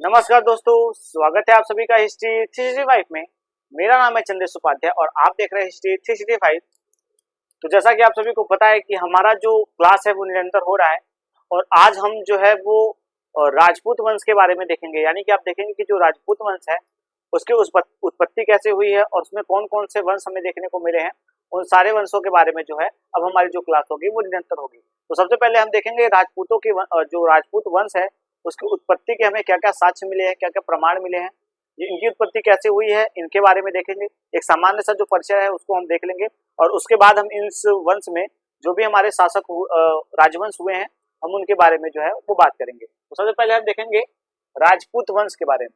नमस्कार दोस्तों, स्वागत है आप सभी का हिस्ट्री 365 में। मेरा नाम है चंद्रेश उपाध्याय और आप देख रहे हैं हिस्ट्री 365। तो जैसा कि आप सभी को पता है कि हमारा जो क्लास है वो निरंतर हो रहा है और आज हम जो है वो राजपूत वंश के बारे में देखेंगे। यानी कि आप देखेंगे कि जो राजपूत वंश है उसकी उत्पत्ति कैसे हुई है और उसमें कौन कौन से वंश हमें देखने को मिले हैं। उन सारे वंशों के बारे में जो है अब हमारी जो क्लास होगी वो निरंतर होगी। तो सबसे पहले हम देखेंगे राजपूतों की जो राजपूत वंश है उसकी उत्पत्ति के हमें क्या क्या साक्ष्य मिले हैं, क्या क्या प्रमाण मिले हैं, इनकी उत्पत्ति कैसे हुई है, इनके बारे में देखेंगे। एक सामान्य सा जो परिचय है उसको हम देख लेंगे और उसके बाद हम इस वंश में जो भी हमारे शासक राजवंश हुए हैं हम उनके बारे में जो है वो बात करेंगे। तो सबसे पहले हम देखेंगे राजपूत वंश के बारे में।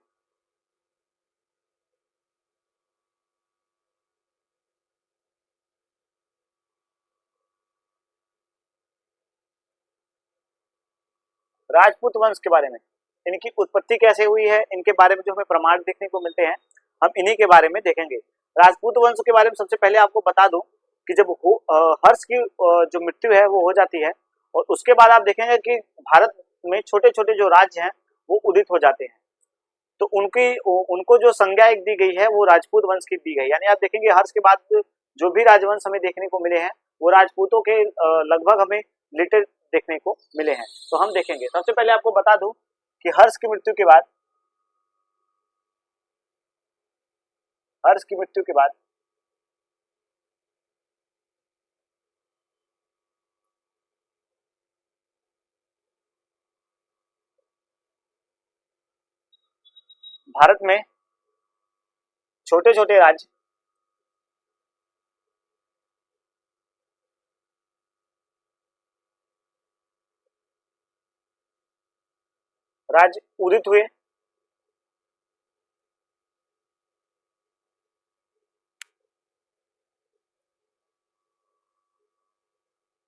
राजपूत वंश के बारे में, इनकी उत्पत्ति कैसे हुई है, इनके बारे में जो हमें प्रमाण देखने को मिलते हैं हम इन्हीं के बारे में देखेंगे। राजपूत वंश के बारे में सबसे पहले आपको बता दूं कि जब हर्ष की जो मृत्यु है वो हो जाती है और उसके बाद आप देखेंगे कि भारत में छोटे छोटे जो राज्य हैं वो उदित हो जाते हैं। तो उनको जो संज्ञा एक दी गई है वो राजपूत वंश की दी गई। यानी आप देखेंगे हर्ष के बाद जो भी राजवंश हमें देखने को मिले हैं वो राजपूतों के लगभग हमें रिलेटेड देखने को मिले हैं। तो हम देखेंगे, सबसे पहले आपको बता दूं कि हर्ष की मृत्यु के बाद भारत में छोटे छोटे राज्य उदित हुए।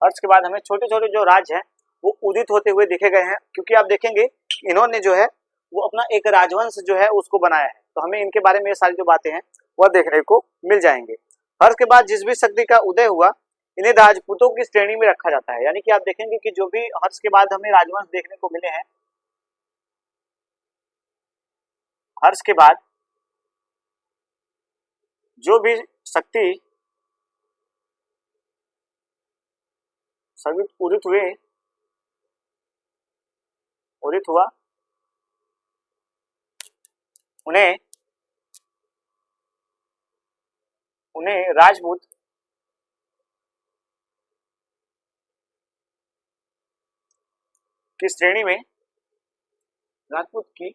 हर्ष के बाद हमें छोटे छोटे जो राज्य हैं वो उदित होते हुए देखे गए हैं, क्योंकि आप देखेंगे इन्होंने जो है वो अपना एक राजवंश जो है उसको बनाया है। तो हमें इनके बारे में ये सारी जो बातें हैं वह देखने को मिल जाएंगे। हर्ष के बाद जिस भी शक्ति का उदय हुआ इन्हें राजपूतों की श्रेणी में रखा जाता है। यानी कि आप देखेंगे कि जो भी हर्ष के बाद हमें राजवंश देखने को मिले हैं, हर्ष के बाद जो भी शक्ति सभी उदित हुआ उन्हें राजपूत की श्रेणी में राजपूत की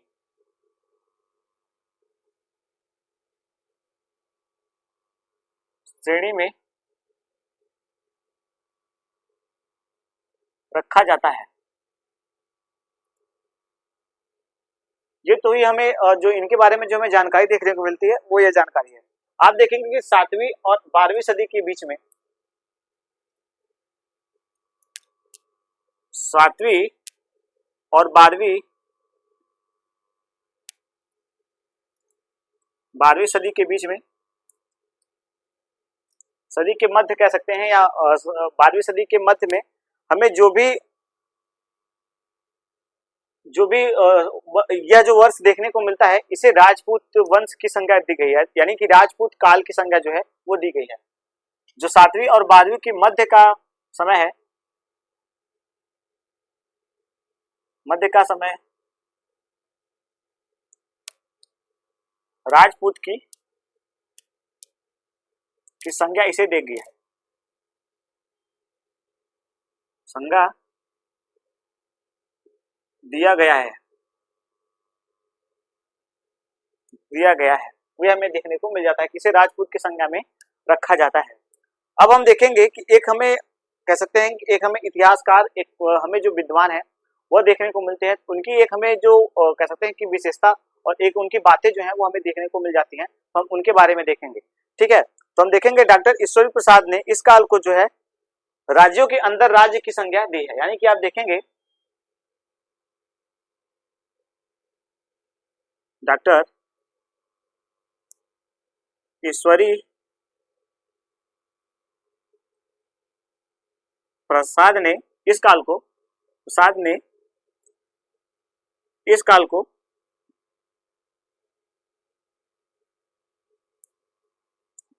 श्रेणी में रखा जाता है। ये तो ही हमें जो इनके बारे में जो हमें जानकारी देखने को मिलती है वो ये जानकारी है। आप देखेंगे कि 7वीं और 12वीं सदी के बीच में 7वीं और 12वीं सदी के बीच में, सदी के मध्य कह सकते हैं या 12वीं सदी के मध्य में हमें जो भी यह जो वर्ष देखने को मिलता है इसे राजपूत वंश की संज्ञा दी गई है। यानी कि राजपूत काल की संज्ञा जो है वो दी गई है। जो 7वीं और 12वीं की मध्य का समय है, राजपूत की संज्ञा इसे दी गई है। संज्ञा दिया गया है वो हमें देखने को मिल जाता है कि इसे राजपूत की संज्ञा में रखा जाता है। अब हम देखेंगे कि एक हमें कह सकते हैं कि एक हमें इतिहासकार, एक हमें जो विद्वान है वह देखने को मिलते हैं। उनकी एक हमें जो कह सकते हैं कि विशेषता और एक उनकी बातें जो है वो हमें देखने को मिल जाती हैं। तो हम उनके बारे में देखेंगे। ठीक है, तो हम देखेंगे डॉक्टर ईश्वरी प्रसाद ने इस काल को जो है राज्यों के अंदर राज्य की संज्ञा दी है। यानी कि आप देखेंगे डॉक्टर ईश्वरी प्रसाद ने इस काल को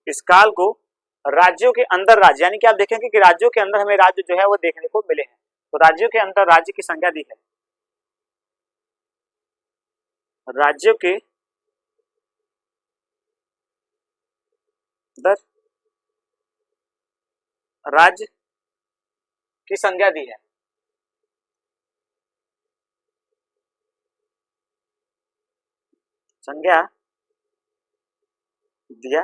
इस काल को राज्यों के अंदर राज्य, यानी कि आप देखेंगे कि राज्यों के अंदर हमें राज्य जो है वो देखने को मिले हैं। तो राज्यों के अंदर राज्य की संख्या दी है, राज्यों के अंदर राज्य की संख्या दी है। संज्ञा दिया।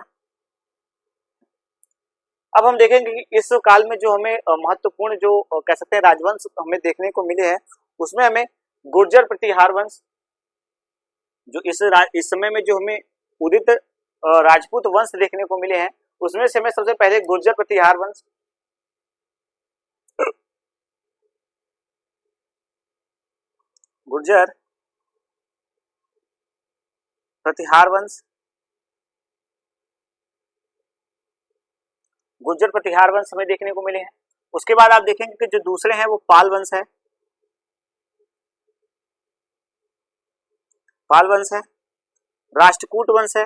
अब हम देखेंगे कि इस काल में जो हमें महत्वपूर्ण जो कह सकते हैं राजवंश हमें देखने को मिले हैं, उसमें हमें गुर्जर प्रतिहार वंश, जो इस समय में जो हमें उदित राजपूत वंश देखने को मिले हैं, उसमें से हमें सबसे पहले गुर्जर प्रतिहार वंश, गुर्जर प्रतिहार वंश, गुर्जर प्रतिहार वंश हमें देखने को मिले हैं। उसके बाद आप देखेंगे कि जो दूसरे हैं वो पाल वंश है, पाल वंश है, राष्ट्रकूट वंश है,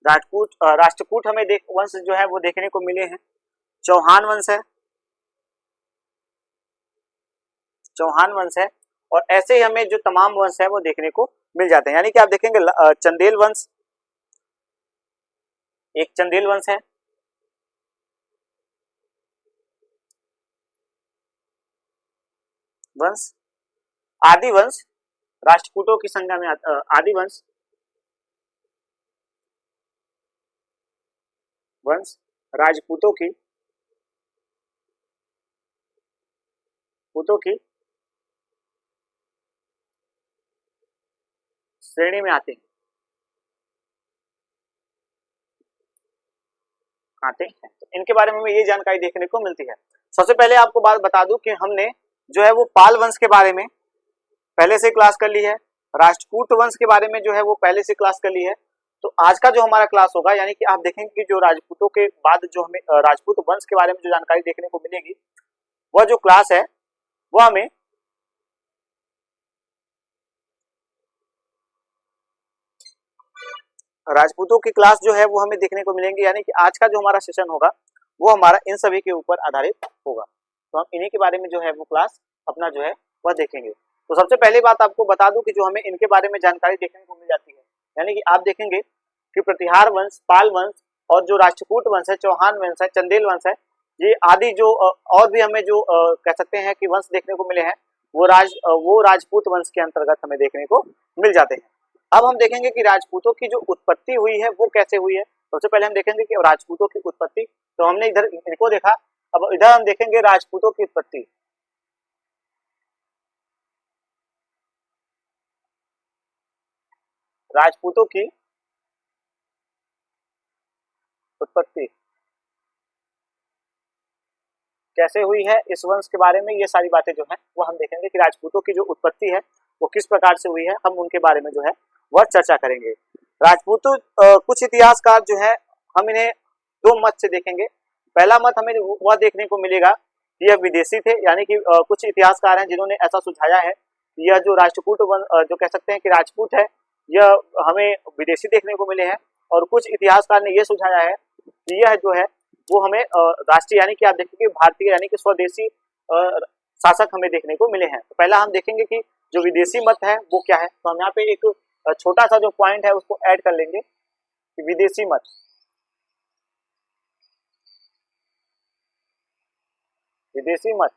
राष्ट्रकूट हमें वंश जो है वो देखने को मिले हैं। चौहान वंश है, चौहान वंश है, और ऐसे ही हमें जो तमाम वंश है वो देखने को मिल जाते हैं। यानी कि आप देखेंगे चंदेल वंश, एक चंदेल वंश है, वंश, आदि वंश, राष्ट्रकूटों की संज्ञा में आदि वंश, वंश राजपूतों की श्रेणी में आते हैं। तो इनके बारे में हमें ये जानकारी देखने को मिलती है। सबसे पहले आपको बात बता दूं कि हमने जो है वो पाल वंश के बारे में पहले से क्लास कर ली है, राष्ट्रकूट वंश के बारे में जो है वो पहले से क्लास कर ली है। तो आज का जो हमारा क्लास होगा, यानी कि आप देखेंगे कि जो राजपूतों के बाद जो हमें राजपूत वंश के बारे में जो जानकारी देखने को मिलेगी, वह जो क्लास है वह हमें राजपूतों की क्लास जो है वो हमें देखने को मिलेंगे। यानी कि आज का जो हमारा सेशन होगा वो हमारा इन सभी के ऊपर आधारित होगा। तो हम इन्हीं के बारे में जो है वो क्लास अपना जो है वह देखेंगे। तो सबसे पहली बात आपको बता दूं कि जो हमें इनके बारे में जानकारी देखने को मिल जाती है, यानी कि आप देखेंगे कि प्रतिहार वंश, पाल वंश और जो राष्ट्रकूट वंश है, चौहान वंश है, चंदेल वंश है, ये आदि जो और भी हमें जो कह सकते हैं कि वंश देखने को मिले हैं, वो राजपूत वंश के अंतर्गत हमें देखने को मिल जाते हैं। अब हम देखेंगे कि राजपूतों की जो उत्पत्ति हुई है वो कैसे हुई है। सबसे पहले हम देखेंगे कि राजपूतों की उत्पत्ति, तो हमने इधर इनको देखा, अब इधर हम देखेंगे राजपूतों की उत्पत्ति। राजपूतों की उत्पत्ति कैसे हुई है, इस वंश के बारे में ये सारी बातें जो है वो हम देखेंगे कि राजपूतों की जो उत्पत्ति है वो किस प्रकार से हुई है, हम उनके बारे में जो है वह चर्चा करेंगे। राजपूतों कुछ इतिहासकार जो है हम इन्हें दो मत से देखेंगे। पहला मत हमें वह देखने को मिलेगा कि यह विदेशी थे, यानी कि कुछ इतिहासकार हैं जिन्होंने ऐसा सुझाया है कि यह जो राष्ट्रकूट जो कह सकते हैं कि राजपूत है, यह हमें विदेशी देखने को मिले हैं। और कुछ इतिहासकार ने यह सुझाया है कि यह जो है वो हमें राष्ट्रीय, यानी कि आप देखेंगे भारतीय, यानी कि स्वदेशी शासक हमें देखने को मिले हैं। तो पहला हम देखेंगे कि जो विदेशी मत है वो क्या है। तो हम यहाँ पे एक छोटा सा जो पॉइंट है उसको ऐड कर लेंगे कि विदेशी मत, विदेशी मत,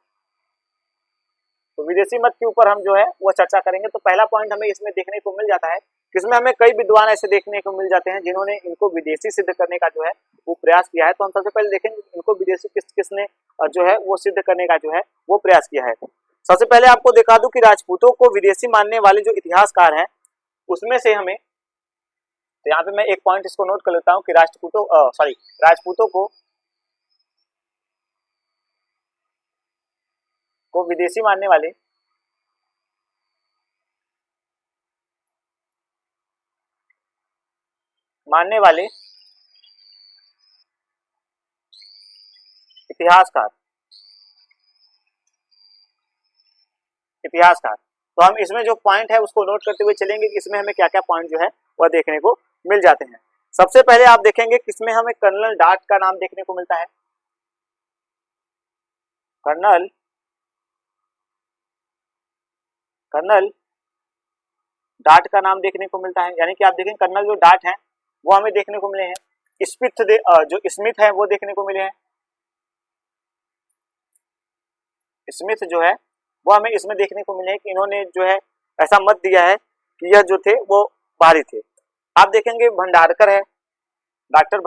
तो विदेशी मत के ऊपर हम जो है वो चर्चा करेंगे। तो पहला पॉइंट हमें इसमें देखने को मिल जाता है कि इसमें हमें कई विद्वान ऐसे देखने को मिल जाते हैं जिन्होंने इनको विदेशी सिद्ध करने का जो है वो प्रयास किया है। तो हम सबसे पहले देखेंगे इनको विदेशी किसने जो है वो सिद्ध करने का जो है वो प्रयास किया है। सबसे पहले आपको दिखा दूं कि राजपूतों को विदेशी मानने वाले जो इतिहासकार हैं उसमें से हमें, तो यहाँ पे मैं एक पॉइंट इसको नोट कर लेता हूँ कि राजपूतों को विदेशी मानने वाले इतिहासकार तो हम इसमें जो पॉइंट है उसको नोट करते हुए चलेंगे कि इसमें हमें क्या क्या पॉइंट जो है वह देखने को मिल जाते हैं। सबसे पहले आप देखेंगे कि इसमें हमें कर्नल डार्ट का नाम देखने को मिलता है। कर्नल डार्ट का नाम देखने को मिलता है, यानी कि आप देखें कर्नल जो डार्ट है वो हमें देखने को मिले हैं। जो स्मिथ है वो देखने को मिले हैं। स्मिथ जो है वो हमें इसमें देखने को मिले हैं कि इन्होंने जो है ऐसा मत दिया है कि यह जो थे वो बाहरी थे। आप देखेंगे भंडारकर है, डॉक्टर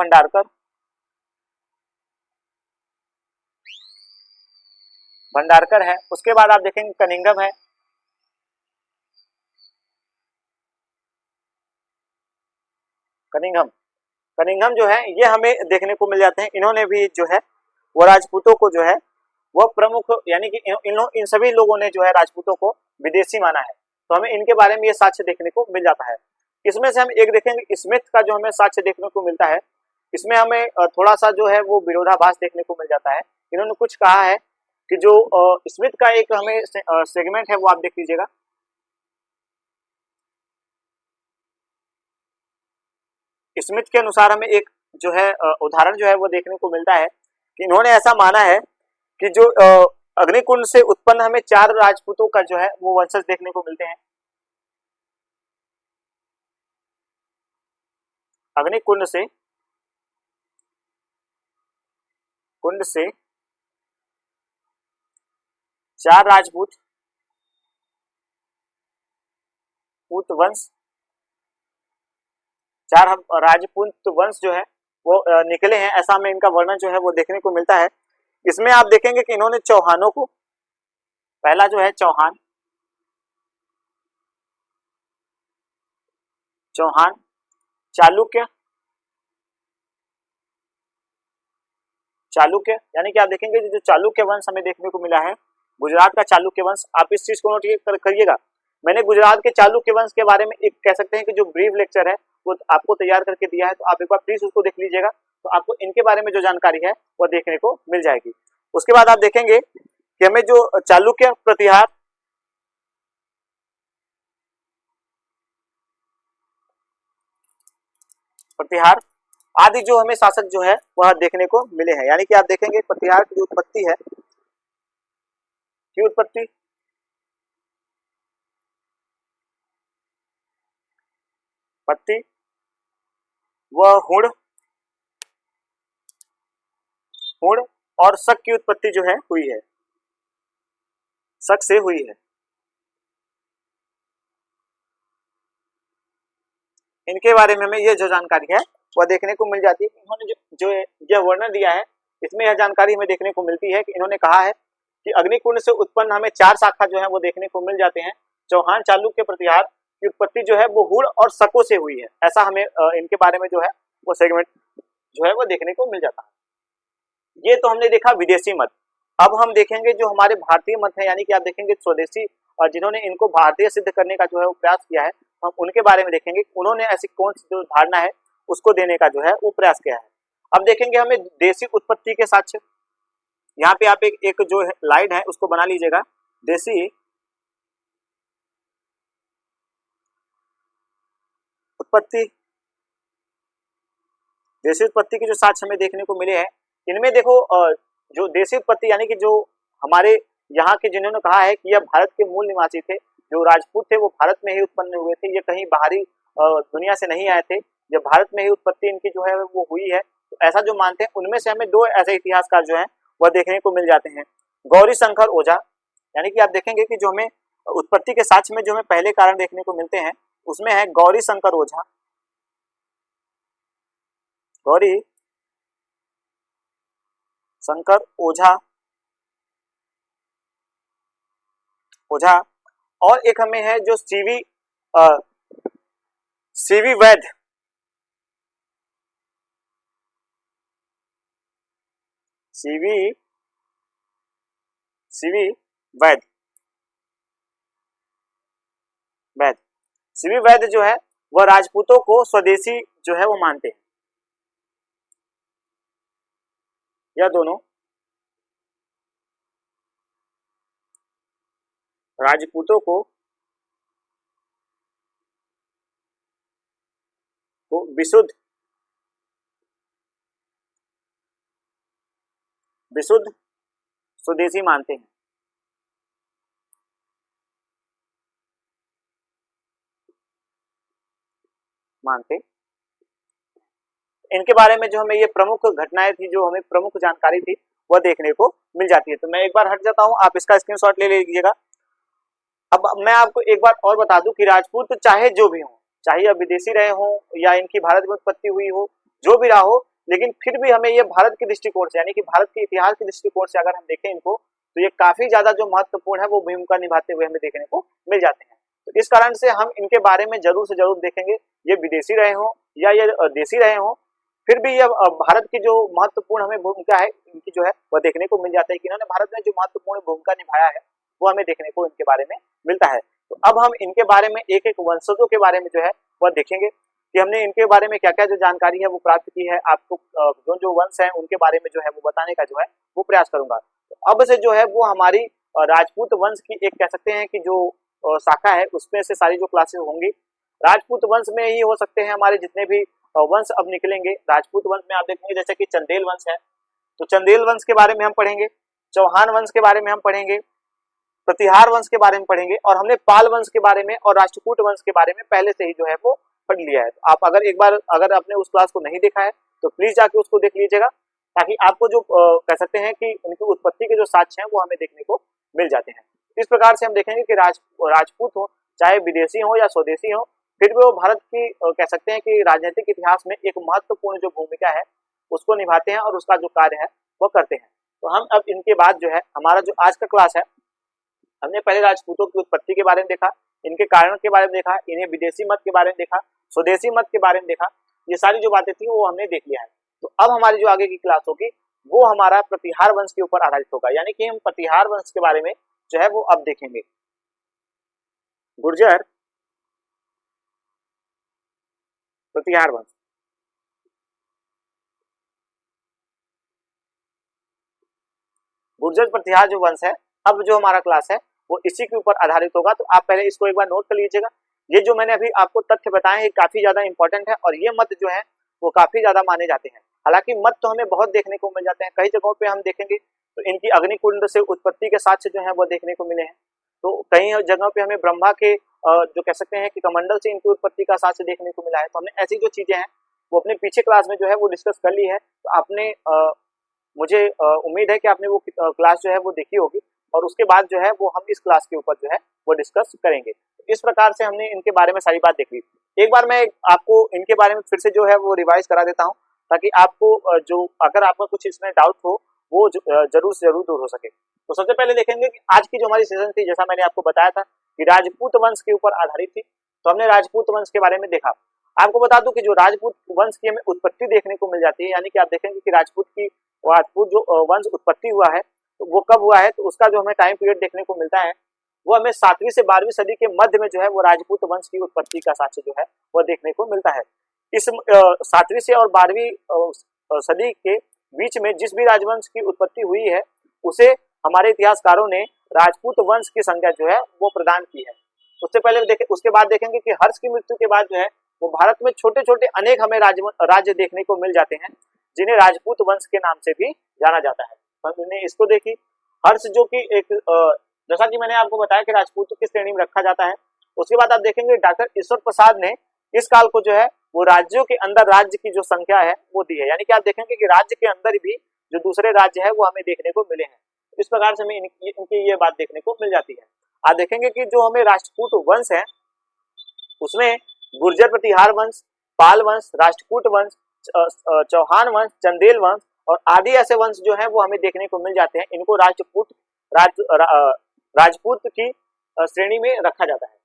भंडारकर है। उसके बाद आप देखेंगे कनिंघम है। कनिंघम जो है ये हमें देखने को मिल जाते हैं। इन्होंने भी जो है वो राजपूतों को जो है वो प्रमुख, यानी कि इन सभी लोगों ने जो है राजपूतों को विदेशी माना है, तो हमें इनके बारे में ये साक्ष्य देखने को मिल जाता है। इसमें से हम एक देखेंगे स्मिथ का जो हमें साक्ष्य देखने को मिलता है। इसमें हमें थोड़ा सा जो है वो विरोधाभास देखने को मिल जाता है। इन्होंने कुछ कहा है कि जो स्मिथ का एक हमें सेगमेंट है वो आप देख लीजिएगा। स्मिथ के अनुसार हमें एक जो है उदाहरण जो है वो देखने को मिलता है कि इन्होंने ऐसा माना है कि जो अग्निकुंड से उत्पन्न हमें 4 राजपूतों का जो है वो वंशज देखने को मिलते हैं। अग्निकुंड से 4 राजपूत वंश 4 राजपूत वंश जो है वो निकले हैं, ऐसा हमें इनका वर्णन जो है वो देखने को मिलता है। इसमें आप देखेंगे कि इन्होंने चौहानों को, पहला जो है चौहान, चालुक्य, यानी कि आप देखेंगे जो चालुक्य वंश हमें देखने को मिला है, गुजरात का चालुक्य वंश। आप इस चीज को नोट करिएगा। मैंने गुजरात के चालुक्य वंश के बारे में एक कह सकते हैं कि जो ब्रीफ लेक्चर है वो आपको तैयार करके दिया है, तो आप एक बार प्लीज उसको देख लीजिएगा, तो आपको इनके बारे में जो जानकारी है वो देखने को मिल जाएगी। उसके बाद आप देखेंगे कि हमें जो चालुक्य प्रतिहार आदि जो हमें शासक जो है वह देखने को मिले हैं, यानी कि आप देखेंगे प्रतिहार की उत्पत्ति है, पत्ती व हुड़ और शक की उत्पत्ति जो है हुई है, शक से हुई है। इनके बारे में हमें ये जो जानकारी है वह देखने को मिल जाती है। इन्होंने जो यह वर्णन दिया है इसमें यह जानकारी हमें देखने को मिलती है कि इन्होंने कहा है कि अग्निकुंड से उत्पन्न हमें 4 शाखा जो है वो देखने को मिल जाते हैं। चौहान चालुक्य प्रतिहार की उत्पत्ति जो है वो हुड़ और शकों से हुई है, ऐसा हमें इनके बारे में जो है वो सेगमेंट जो है वो देखने को मिल जाता है। ये तो हमने देखा विदेशी मत। अब हम देखेंगे जो हमारे भारतीय मत है, यानी कि आप देखेंगे स्वदेशी, और जिन्होंने इनको भारतीय सिद्ध करने का जो है वो प्रयास किया है, हम उनके बारे में देखेंगे उन्होंने ऐसी कौन सी जो धारणा है उसको देने का जो है वो प्रयास किया है। अब देखेंगे हमें देशी उत्पत्ति के साक्ष्य। यहाँ पे आप एक जो लाइन है उसको बना लीजिएगा। देशी उत्पत्ति के जो साक्ष्य हमें देखने को मिले हैं, इनमें देखो जो देशी उत्पत्ति यानी कि जो हमारे यहाँ के जिन्होंने कहा है कि यह भारत के मूल निवासी थे, जो राजपूत थे वो भारत में ही उत्पन्न हुए थे, ये कहीं बाहरी दुनिया से नहीं आए थे, जब भारत में ही उत्पत्ति इनकी जो है वो हुई है, तो ऐसा जो मानते हैं उनमें से हमें 2 ऐसे इतिहासकार जो है वह देखने को मिल जाते हैं। गौरी शंकर ओझा, यानी कि आप देखेंगे कि जो हमें उत्पत्ति के साक्ष्य में जो हमें पहले कारण देखने को मिलते हैं उसमें है गौरी शंकर ओझा, और एक हमें है जो सीवी वैद्य, सीवी वैद्य जो है वह राजपूतों को स्वदेशी जो है वो मानते हैं। यह दोनों राजपूतों को विशुद्ध विशुद्ध स्वदेशी मानते हैं। इनके बारे में जो हमें ये प्रमुख घटनाएं थी, जो हमें प्रमुख जानकारी थी, वह देखने को मिल जाती है। तो मैं एक बार हट जाता हूं, आप इसका स्क्रीनशॉट ले लीजिएगा। अब मैं आपको एक बार और बता दूं कि राजपूत चाहे जो भी हो, चाहे यह विदेशी रहे हो या इनकी भारत में उत्पत्ति हुई हो, जो भी रहा हो, लेकिन फिर भी हमें ये भारत के दृष्टिकोण से, यानी कि भारत के इतिहास के दृष्टिकोण से अगर हम देखें इनको, तो ये काफी ज्यादा जो महत्वपूर्ण है वो भूमिका निभाते हुए हमें देखने को मिल जाते हैं। तो इस कारण से हम इनके बारे में जरूर से जरूर देखेंगे, ये विदेशी रहे हो या ये देशी रहे हो, फिर भी यह भारत की जो महत्वपूर्ण हमें भूमिका है इनकी जो है वह देखने को मिल जाता है कि इन्होंने भारत में जो महत्वपूर्ण भूमिका निभाया है वो हमें देखने को इनके बारे में मिलता है। तो अब हम इनके बारे में एक एक वंशजों के बारे में जो है वह देखेंगे कि हमने इनके बारे में क्या क्या जो जानकारी है वो प्राप्त की है। आपको जो जो वंश है उनके बारे में जो है वो बताने का जो है वो प्रयास करूंगा। तो अब से जो है वो हमारी राजपूत वंश की एक कह सकते हैं कि जो शाखा है उसमें से सारी जो क्लासेस होंगी राजपूत वंश में ही हो सकते हैं। हमारे जितने भी वंश अब निकलेंगे राजपूत वंश में आप देखेंगे जैसे कि चंदेल वंश है, तो चंदेल वंश के बारे में हम पढ़ेंगे, चौहान वंश के बारे में हम पढ़ेंगे, प्रतिहार वंश के बारे में पढ़ेंगे, और हमने पाल वंश के बारे में और राष्ट्रकूट वंश के बारे में पहले से ही जो है वो पढ़ लिया है। तो आप अगर एक बार अगर आपने उस क्लास को नहीं देखा है तो प्लीज जाके उसको देख लीजिएगा, ताकि आपको जो कह सकते हैं कि इनकी उत्पत्ति के जो साक्ष्य हैं वो हमें देखने को मिल जाते हैं। इस प्रकार से हम देखेंगे कि राजपूत हो चाहे विदेशी हो या स्वदेशी हो, फिर भी वो भारत की कह सकते हैं कि राजनीतिक इतिहास में एक महत्वपूर्ण जो भूमिका है उसको निभाते हैं और उसका जो कार्य है वो करते हैं। तो हम अब इनके बाद जो है हमारा जो आज का क्लास है, हमने पहले राजपूतों की उत्पत्ति के बारे में देखा, इनके कारण के बारे में देखा, इन्हें विदेशी मत के बारे में देखा, स्वदेशी मत के बारे में देखा, ये सारी जो बातें थी वो हमने देख लिया है। तो अब हमारी जो आगे की क्लास होगी वो हमारा प्रतिहार वंश के ऊपर आधारित होगा, यानी कि हम प्रतिहार वंश के बारे में जो है वो अब देखेंगे। गुर्जर प्रतिहार वंश, गुर्जर प्रतिहार जो वंश है, अब जो हमारा क्लास है वो इसी के ऊपर आधारित होगा। तो आप पहले इसको एक बार नोट कर लीजिएगा। ये जो मैंने अभी आपको तथ्य बताए हैं काफी ज्यादा इंपॉर्टेंट है और ये मत जो है वो काफी ज्यादा माने जाते हैं। हालांकि मत तो हमें बहुत देखने को मिल जाते हैं, कई जगहों पे हम देखेंगे तो इनकी अग्निकुंड से उत्पत्ति के साक्ष्य जो है वो देखने को मिले हैं। तो कई जगहों पे हमें ब्रह्मा के जो कह सकते हैं कि कमंडल से इनकी उत्पत्ति का साक्ष्य देखने को मिला है। तो हमने ऐसी जो चीजें हैं वो अपने पीछे क्लास में जो है वो डिस्कस कर ली है। तो आपने मुझे उम्मीद है कि आपने वो क्लास जो है वो देखी होगी और उसके बाद जो है वो हम इस क्लास के ऊपर जो है वो डिस्कस करेंगे। तो इस प्रकार से हमने इनके बारे में सारी बात देख ली। एक बार मैं आपको इनके बारे में फिर से जो है वो रिवाइज करा देता हूँ, ताकि आपको जो अगर आपका कुछ इसमें डाउट हो वो जरूर से जरूर दूर हो सके। तो सबसे पहले देखेंगे कि आज की जो हमारी सेशन थी, जैसा मैंने आपको बताया था कि राजपूत वंश के ऊपर आधारित थी, तो हमने राजपूत वंश के बारे में देखा। आपको बता दूं कि जो राजपूत वंश की हमें उत्पत्ति देखने को मिल जाती है, यानी कि आप देखेंगे कि राजपूत जो वंश उत्पत्ति हुआ है तो वो कब हुआ है, तो उसका जो हमें टाइम पीरियड देखने को मिलता है वो हमें 7वीं से 12वीं सदी के मध्य में जो है वो राजपूत वंश की उत्पत्ति का साक्ष्य जो है वो देखने को मिलता है। इस 7वीं से और 12वीं सदी के बीच में जिस भी राजवंश की उत्पत्ति हुई है उसे हमारे इतिहासकारों ने राजपूत वंश की संज्ञा जो है वो प्रदान की है। उसके बाद देखेंगे कि हर्ष की मृत्यु के बाद जो है वो भारत में छोटे छोटे अनेक हमें राज्य देखने को मिल जाते हैं जिन्हें राजपूत वंश के नाम से भी जाना जाता है। हमने इसको देखी। हर्ष जो कि एक जैसा कि मैंने आपको बताया कि राजपूतों की श्रेणी में रखा जाता है। उसके बाद आप देखेंगे डॉक्टर ईश्वर प्रसाद ने इस काल को जो है वो राज्यों के अंदर राज्य की जो संख्या है वो दी है, यानी कि आप देखेंगे कि राज्य के अंदर भी जो दूसरे राज्य है वो हमें देखने को मिले हैं। इस प्रकार से हमें इनकी ये बात देखने को मिल जाती है। आप देखेंगे कि जो हमें राष्ट्रकूट वंश है उसमें गुर्जर प्रतिहार वंश, पाल वंश, राष्ट्रकूट वंश, चौहान वंश, चंदेल वंश और आदि ऐसे वंश जो है वो हमें देखने को मिल जाते हैं। इनको राजपूत की श्रेणी में रखा जाता है।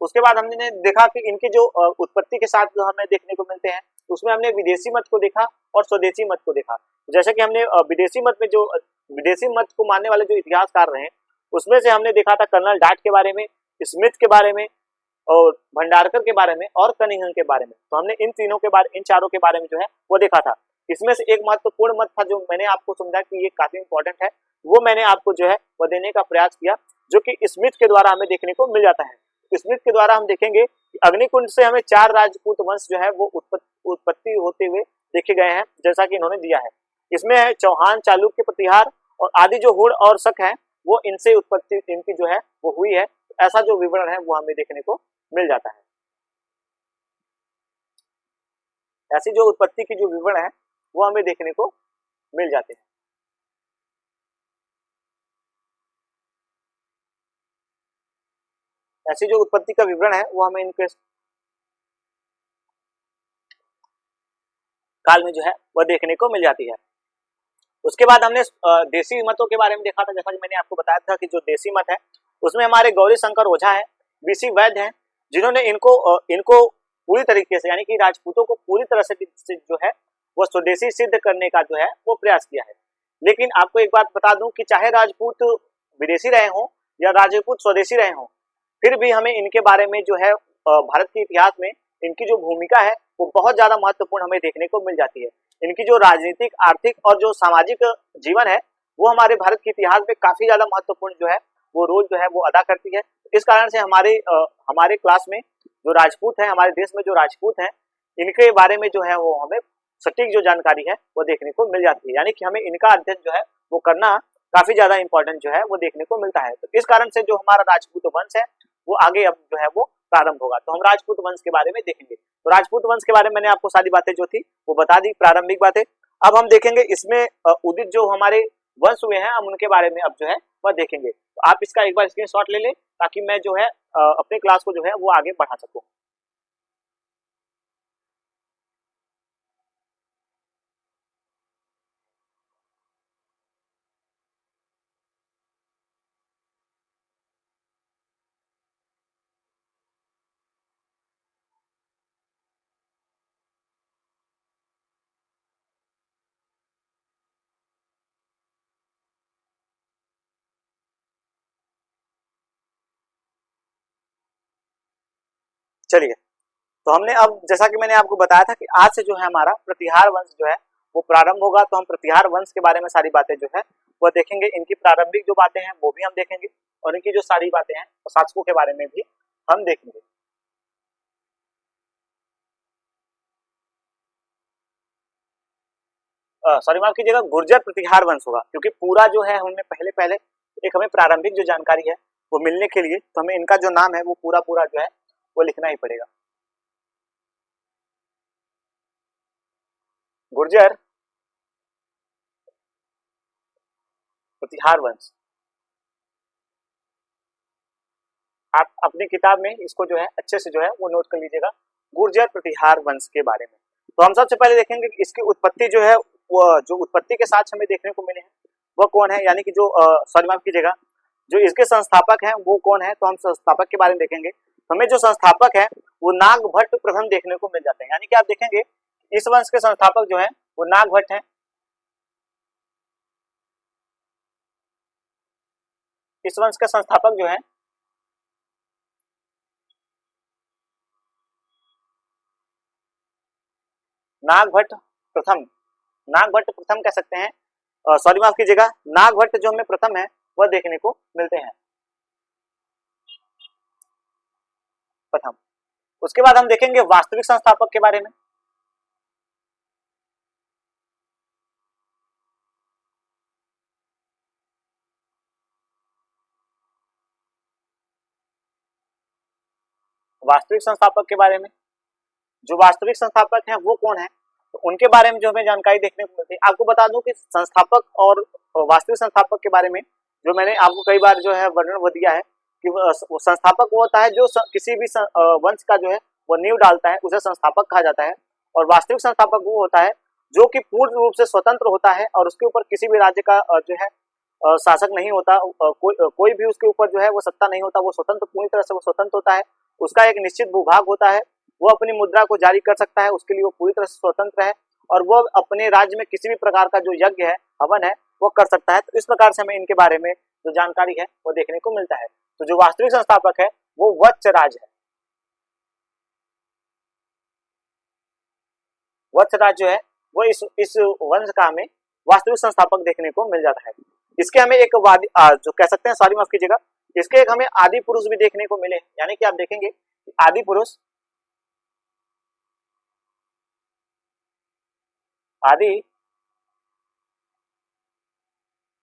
उसके बाद हमने देखा कि इनकी जो उत्पत्ति के साथ जो हमें देखने को मिलते हैं उसमें हमने विदेशी मत को देखा और स्वदेशी मत को देखा। जैसे कि हमने विदेशी मत को मानने वाले जो इतिहासकार रहे उसमें से हमने देखा था कर्नल डाट के बारे में, स्मिथ के बारे में और भंडारकर के बारे में और कनिंघम के बारे में। तो हमने इन चारों के बारे में जो है वो देखा था। इसमें से एक महत्वपूर्ण मत था जो मैंने आपको समझा कि ये काफी इंपॉर्टेंट है, वो मैंने आपको जो है वो देने का प्रयास किया, जो कि स्मिथ के द्वारा हमें देखने को मिल जाता है। स्मिथ के द्वारा हम देखेंगे कि अग्निकुंड से हमें 4 राजपूत वंश जो है वो उत्पत्ति होते हुए देखे गए हैं, जैसा कि इन्होंने दिया है। इसमें है चौहान, चालुक्य, प्रतिहार और आदि जो हुड़ और शक है वो इनसे उत्पत्ति इनकी जो है वो हुई है। ऐसा जो विवरण है वो हमें देखने को मिल जाता है। ऐसी जो उत्पत्ति की जो विवरण है वो हमें देखने को मिल जाते हैं। ऐसी जो उत्पत्ति का विवरण है वो हमें इनके काल में जो है वह देखने को मिल जाती है। उसके बाद हमने देसी मतों के बारे में देखा था। जैसा कि मैंने आपको बताया था कि जो देसी मत है उसमें हमारे गौरी शंकर ओझा है, बीसी वैद्य हैं, जिन्होंने इनको पूरी तरीके से यानी कि राजपूतों को पूरी तरह से जो है वो स्वदेशी सिद्ध करने का जो है वो प्रयास किया है। लेकिन आपको एक बात बता दूं कि चाहे राजपूत विदेशी रहे हों या राजपूत स्वदेशी रहे हों, फिर भी हमें इनके बारे में जो है भारत के इतिहास में इनकी जो भूमिका है वो बहुत ज्यादा महत्वपूर्ण हमें देखने को मिल जाती है। इनकी जो राजनीतिक, आर्थिक और जो सामाजिक जीवन है वो हमारे भारत के इतिहास में काफी ज्यादा महत्वपूर्ण जो है वो रोल जो है वो अदा करती है। इस कारण से हमारे क्लास में जो राजपूत है, हमारे देश में जो राजपूत हैं, इनके बारे में जो है वो हमें सटीक जो जानकारी है वो देखने को मिल जाती है। यानी कि हमें इनका अध्ययन जो है वो करना काफी ज्यादा इंपॉर्टेंट जो है वो देखने को मिलता है। तो इस कारण से जो हमारा राजपूत वंश है वो आगे अब जो है वो प्रारंभ होगा। तो हम राजपूत वंश के बारे में देखेंगे। तो राजपूत वंश के बारे में मैंने आपको सारी बातें जो थी वो बता दी, प्रारंभिक बातें। अब हम देखेंगे इसमें उदित जो हमारे वंश हुए हैं हम उनके बारे में अब जो है वह देखेंगे। तो आप इसका एक बार स्क्रीनशॉट ले लें ताकि मैं जो है अपने क्लास को जो है वो आगे बढ़ा सकूं। चलिए, तो हमने अब जैसा कि मैंने आपको बताया था कि आज से जो है हमारा प्रतिहार वंश जो है वो प्रारंभ होगा। तो हम प्रतिहार वंश के बारे में सारी बातें जो है वो देखेंगे। इनकी प्रारंभिक जो बातें हैं वो भी हम देखेंगे और इनकी जो सारी बातें हैं शासकों के बारे में भी हम देखेंगे। सॉरी माफ कीजिएगा, गुर्जर प्रतिहार वंश होगा, क्योंकि पूरा जो है हमें पहले पहले एक हमें प्रारंभिक जो जानकारी है वो मिलने के लिए तो हमें इनका जो नाम है वो पूरा पूरा जो है वो लिखना ही पड़ेगा। गुर्जर प्रतिहार वंश, आप अपनी किताब में इसको जो है अच्छे से जो है वो नोट कर लीजिएगा, गुर्जर प्रतिहार वंश के बारे में। तो हम सबसे पहले देखेंगे कि इसकी उत्पत्ति जो है वो जो उत्पत्ति के साथ हमें देखने को मिले हैं वह कौन है, यानी कि जो सॉरी माफ कीजिएगा, जो इसके संस्थापक हैं वो कौन है। तो हम संस्थापक के बारे में देखेंगे। हमें जो संस्थापक है वो नागभट्ट प्रथम देखने को मिल जाते हैं। यानी कि आप देखेंगे इस वंश के संस्थापक जो है वो नागभट्ट हैं। इस वंश के संस्थापक जो है नागभट्ट प्रथम, नागभट्ट प्रथम कह सकते हैं, सॉरी माफ कीजिएगा, नागभट्ट जो हमें प्रथम है वह देखने को मिलते हैं, प्रथम। उसके बाद हम देखेंगे वास्तविक संस्थापक के बारे में। वास्तविक संस्थापक के बारे में, जो वास्तविक संस्थापक हैं वो कौन है, तो उनके बारे में जो हमें जानकारी देखने को मिलती है। आपको बता दूं कि संस्थापक और वास्तविक संस्थापक के बारे में जो मैंने आपको कई बार जो है वर्णन वो दिया है कि वो संस्थापक वो होता है जो किसी भी वंश का जो है वो नींव डालता है, उसे संस्थापक कहा जाता है। और वास्तविक संस्थापक वो होता है जो कि पूर्ण रूप से स्वतंत्र होता है और उसके ऊपर किसी भी राज्य का जो है शासक नहीं होता, कोई भी उसके ऊपर जो है वो सत्ता नहीं होता, वो स्वतंत्र, पूरी तरह से वो स्वतंत्र होता है। उसका एक निश्चित भूभाग होता है, वो अपनी मुद्रा को जारी कर सकता है, उसके लिए वो पूरी तरह से स्वतंत्र है और वो अपने राज्य में किसी भी प्रकार का जो यज्ञ है, हवन है, वो कर सकता है। तो इस प्रकार से हमें इनके बारे में जो जानकारी है वो देखने को मिलता है। तो जो वास्तविक संस्थापक है वो वत्सराज है। वत्सराज जो है वो इस वंश का हमें वास्तविक संस्थापक देखने को मिल जाता है। इसके हमें एक जो कह सकते हैं, सॉरी माफ कीजिएगा, इसके एक हमें आदि पुरुष भी देखने को मिले। यानी कि आप देखेंगे आदि पुरुष आदि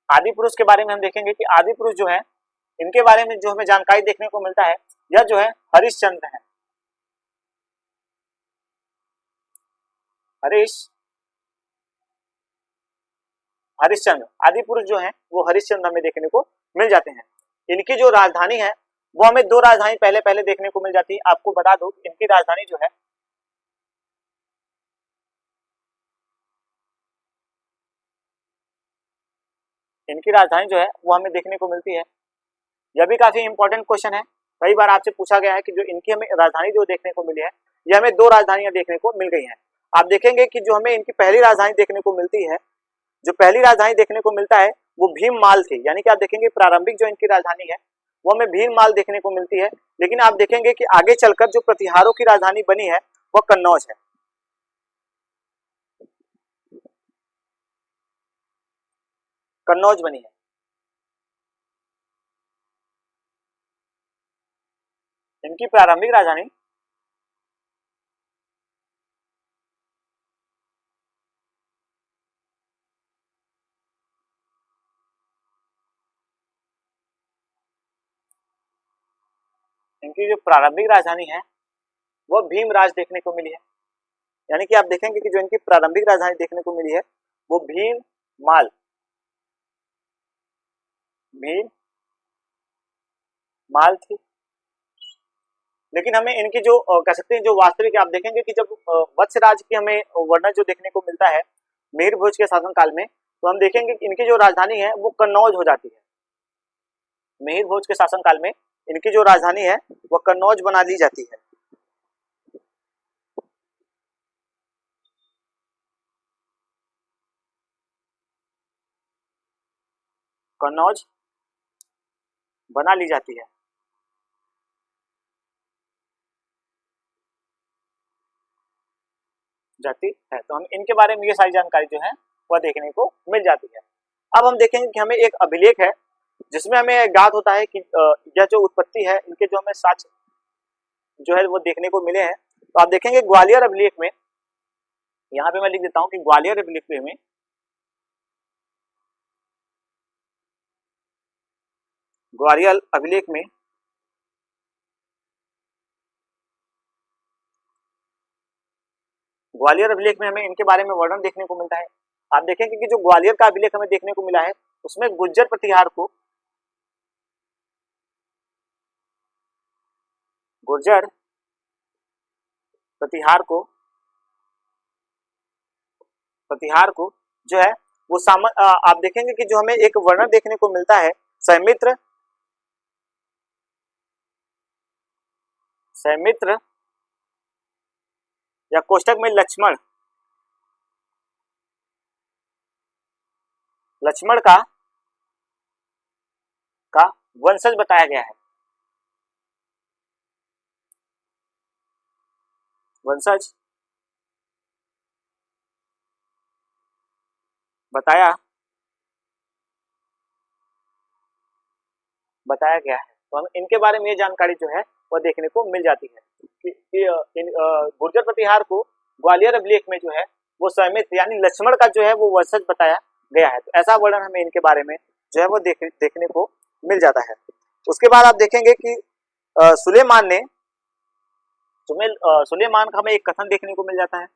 आदि पुरुष के बारे में हम देखेंगे कि आदि पुरुष जो है, इनके बारे में जो हमें जानकारी देखने को मिलता है, यह जो है हरिश्चंद्र है। हरिश्चंद्र आदि पुरुष जो है वो हरिश्चंद्र हमें देखने को मिल जाते हैं। इनकी जो राजधानी है वो हमें दो राजधानी पहले पहले देखने को मिल जाती है। आपको बता दूं इनकी राजधानी जो है वो हमें देखने को मिलती है। यह भी काफी इंपॉर्टेंट क्वेश्चन है, कई बार आपसे पूछा गया है कि जो इनकी हमें राजधानी जो देखने को मिली है, यह हमें दो राजधानियां देखने को मिल गई हैं। आप देखेंगे कि जो हमें इनकी पहली राजधानी देखने को मिलती है, जो पहली राजधानी देखने को मिलता है वो भीममाल थी, यानी कि आप देखेंगे प्रारंभिक जो इनकी राजधानी है वो हमें भीममाल देखने को मिलती है। लेकिन आप देखेंगे कि आगे चलकर जो प्रतिहारों की राजधानी बनी है वह कन्नौज है। कन्नौज बनी है। इनकी प्रारंभिक राजधानी इनकी जो प्रारंभिक राजधानी है वो भीमराज देखने को मिली है। यानी कि आप देखेंगे कि जो इनकी प्रारंभिक राजधानी देखने को मिली है वो भीममाल थी। लेकिन हमें इनकी जो कह सकते हैं जो वास्तविक, आप देखेंगे कि जब वत्सराज की हमें वर्णन जो देखने को मिलता है मिहिर भोज के शासनकाल में, तो हम देखेंगे कि इनकी जो राजधानी है वो कन्नौज हो जाती है। मिहिर भोज के शासनकाल में इनकी जो राजधानी है वो कन्नौज बना ली जाती है। कन्नौज बना ली जाती है। तो हम इनके बारे में ये सारी जानकारी जो है वह देखने को मिल जाती है। अब हम देखेंगे कि हमें एक अभिलेख है जिसमें हमें ज्ञात होता है कि यह जो उत्पत्ति है इनके जो हमें साक्ष्य जो है वो देखने को मिले हैं। तो आप देखेंगे ग्वालियर अभिलेख में, यहाँ पे मैं लिख देता हूँ कि ग्वालियर अभिलेख में ग्वालियर अभिलेख में हमें इनके बारे में वर्णन देखने को मिलता है। आप देखेंगे कि जो ग्वालियर का अभिलेख हमें देखने को मिला है उसमें गुर्जर प्रतिहार को जो है वो आप देखेंगे कि जो हमें एक वर्णन देखने को मिलता है सौमित्र या कोष्टक में लक्ष्मण का वंशज बताया गया है। वंशज बताया गया है। तो हम इनके बारे में ये जानकारी जो है वह देखने को मिल जाती है कि गुर्जर प्रतिहार को ग्वालियर अभिलेख में जो है वो सौमित्र यानी लक्ष्मण का जो है वो वंशज बताया गया है। तो ऐसा वर्णन हमें इनके बारे में जो है वो देखने को मिल जाता है। उसके बाद आप देखेंगे कि सुलेमान का हमें एक कथन देखने को मिल जाता है।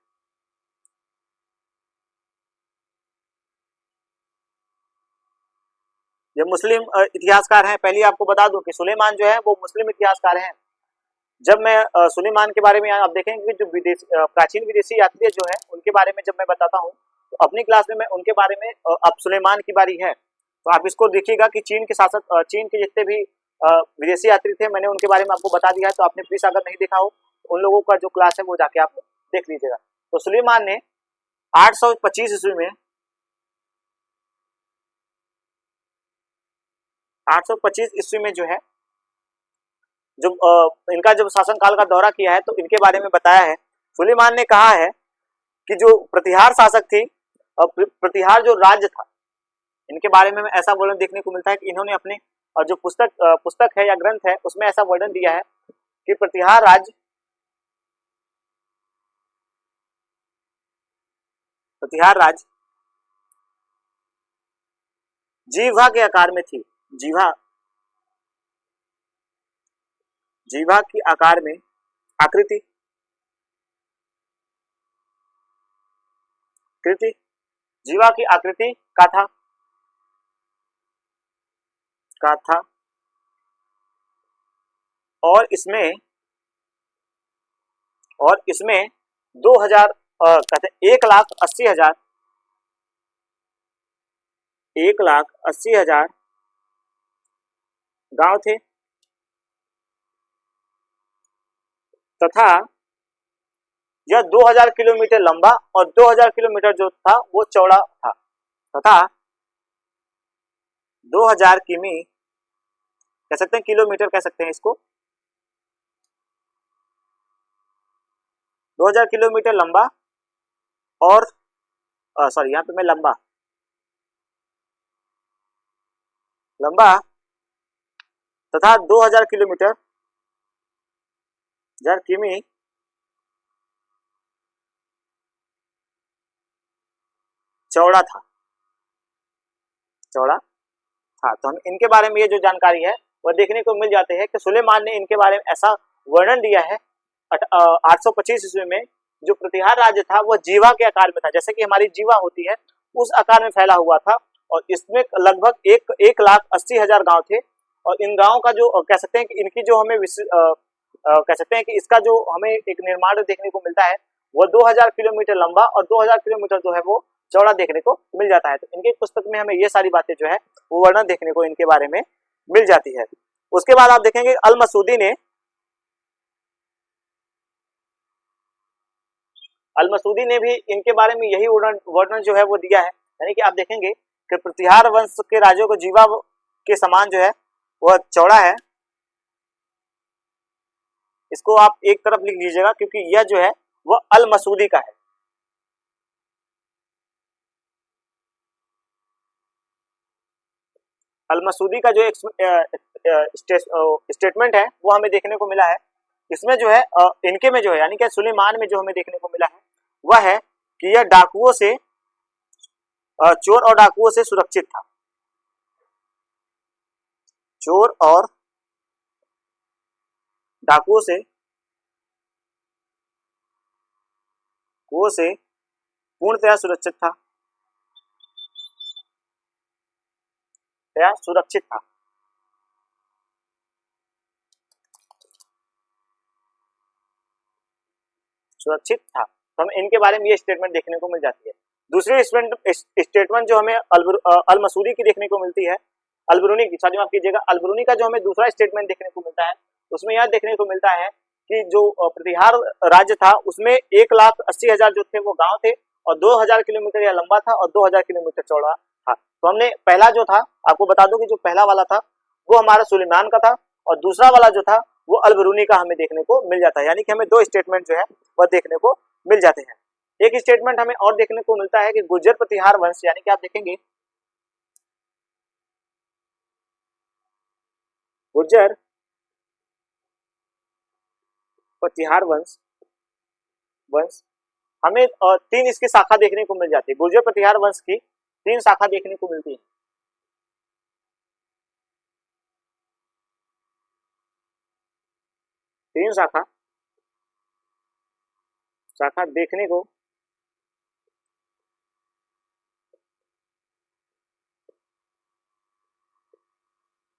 ये मुस्लिम इतिहासकार हैं। पहले आपको बता दूं कि सुलेमान जो है वो मुस्लिम इतिहासकार हैं। जब मैं सुलेमान के बारे में, आप देखेंगे कि जो प्राचीन विदेशी यात्री जो है उनके बारे में जब मैं बताता हूँ तो अपनी क्लास में मैं उनके बारे में, अब सुलेमान की बारी है तो आप इसको देखिएगा कि चीन के जितने भी विदेशी यात्री थे मैंने उनके बारे में आपको बता दिया है। तो आपने प्लीज अगर नहीं देखा हो तो उन लोगों का जो क्लास है वो जाके आप देख लीजिएगा। तो सुलेमान ने 825 ईस्वी में 825 ईस्वी में जो है जो इनका जब शासनकाल का दौरा किया है तो इनके बारे में बताया है। सुलेमान ने कहा है कि जो प्रतिहार शासक थी और प्रतिहार जो राज्य था, इनके बारे में ऐसा वर्णन देखने को मिलता है कि इन्होंने अपने और जो पुस्तक है या ग्रंथ है उसमें ऐसा वर्णन दिया है कि प्रतिहार प्रतिहार राज्य जीवा के आकार में थी। जीवा की आकार में आकृति जीवा की आकृति का था और इसमें 2000 कहते 1,80,000 गांव थे तथा यह 2000 किलोमीटर लंबा और 2000 किलोमीटर जो था वो चौड़ा था तथा 2000 किमी कह सकते हैं, किलोमीटर कह सकते हैं इसको, 2000 किलोमीटर लंबा और सॉरी यहाँ पे मैं लंबा तथा 2000 किलोमीटर किमी चौड़ा था। तो हम इनके बारे में ये जो जानकारी है वह देखने को मिल जाते हैं कि सुलेमान ने इनके बारे में ऐसा वर्णन दिया है 825 ईस्वी में। जो प्रतिहार राज्य था वह जीवा के आकार में था, जैसे कि हमारी जीवा होती है उस आकार में फैला हुआ था और इसमें लगभग 1,80,000 गांव थे और इन गांवों का जो कह सकते हैं कि इनकी जो हमें कह सकते हैं कि इसका जो हमें एक निर्माण देखने को मिलता है वह 2000 किलोमीटर लंबा और 2000 किलोमीटर जो है वो चौड़ा देखने को मिल जाता है। तो इनके पुस्तक में हमें ये सारी बातें जो है वो वर्णन देखने को इनके बारे में मिल जाती है। उसके बाद आप देखेंगे अल मसूदी ने भी इनके बारे में यही वर्णन जो है वो दिया है। यानी कि आप देखेंगे कि प्रतिहार वंश के राजों को जीवा के समान जो है वह चौड़ा है। इसको आप एक तरफ लिख लीजिएगा क्योंकि यह जो है वह अल मसूदी का है। अल मसूदी का जो एक स्टेटमेंट है वो हमें देखने को मिला है। इसमें जो है इनके में जो है यानी कि सुलेमान में जो हमें देखने को मिला है वह है कि यह डाकुओं से चोर और डाकुओं से सुरक्षित था। चोर और डाकुओं से पूर्णतया सुरक्षित था। तो हमें इनके बारे में ये स्टेटमेंट देखने को मिल जाती है। दूसरी स्टेटमेंट जो हमें अल मसूदी की देखने को मिलती है, अलबरूनी की, सॉरी माफ कीजिएगा, अलबरूनी का जो हमें दूसरा स्टेटमेंट देखने को मिलता है उसमें यह देखने को मिलता है कि जो प्रतिहार राज्य था उसमें 1,80,000 जो थे वो गांव थे और 2000 किलोमीटर यह लंबा था और 2000 किलोमीटर चौड़ा था। तो हमने पहला जो था, आपको बता दूं कि जो पहला वाला था वो हमारा सुलेमान का था और दूसरा वाला जो था वो अलबरूनी का हमें देखने को मिल जाता है। यानी कि हमें दो स्टेटमेंट जो है वह देखने को मिल जाते हैं। एक स्टेटमेंट हमें और देखने को मिलता है कि गुर्जर प्रतिहार वंश, यानी कि आप देखेंगे गुर्जर प्रतिहार वंश हमें 3 इसकी शाखा देखने को मिल जाती है। गुर्जर प्रतिहार वंश की 3 शाखा देखने को मिलती है। तीन शाखा देखने को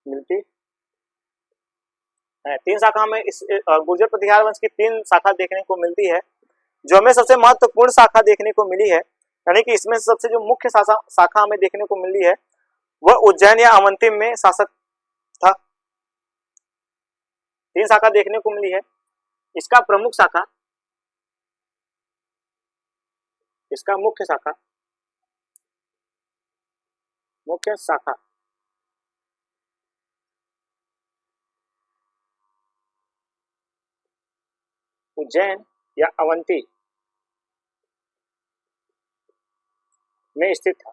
मिलती है। 3 शाखा हमें इस गुर्जर प्रतिहार वंश की 3 शाखा देखने को मिलती है। जो हमें सबसे महत्वपूर्ण शाखा देखने को मिली है, यानी कि इसमें सबसे जो मुख्य शाखा हमें देखने को मिली है वह उज्जैन या अवंती में शासक था। 3 शाखा देखने को मिली है। इसका प्रमुख शाखा, इसका मुख्य शाखा उज्जैन या अवंती में स्थित था।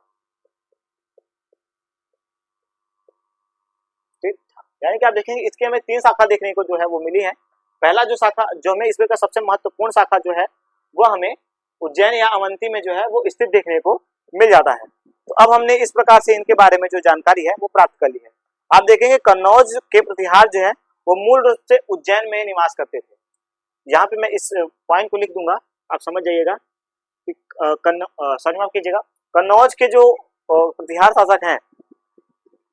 यानी कि आप देखेंगे इसके हमें 3 शाखा देखने को जो है वो मिली है। पहला जो शाखा जो हमें इसमें का सबसे महत्वपूर्ण शाखा जो है वह हमें उज्जैन या अवंती में जो है वो स्थित देखने को मिल जाता है। तो अब हमने इस प्रकार से इनके बारे में जो जानकारी है वो प्राप्त कर ली है। आप देखेंगे कन्नौज के प्रतिहार जो है वो मूल रूप से उज्जैन में निवास करते थे। यहाँ पे मैं इस पॉइंट को लिख दूंगा, आप समझ जाइएगा कि सॉरी माफ कीजिएगा, कन्नौज के जो प्रतिहार शासक हैं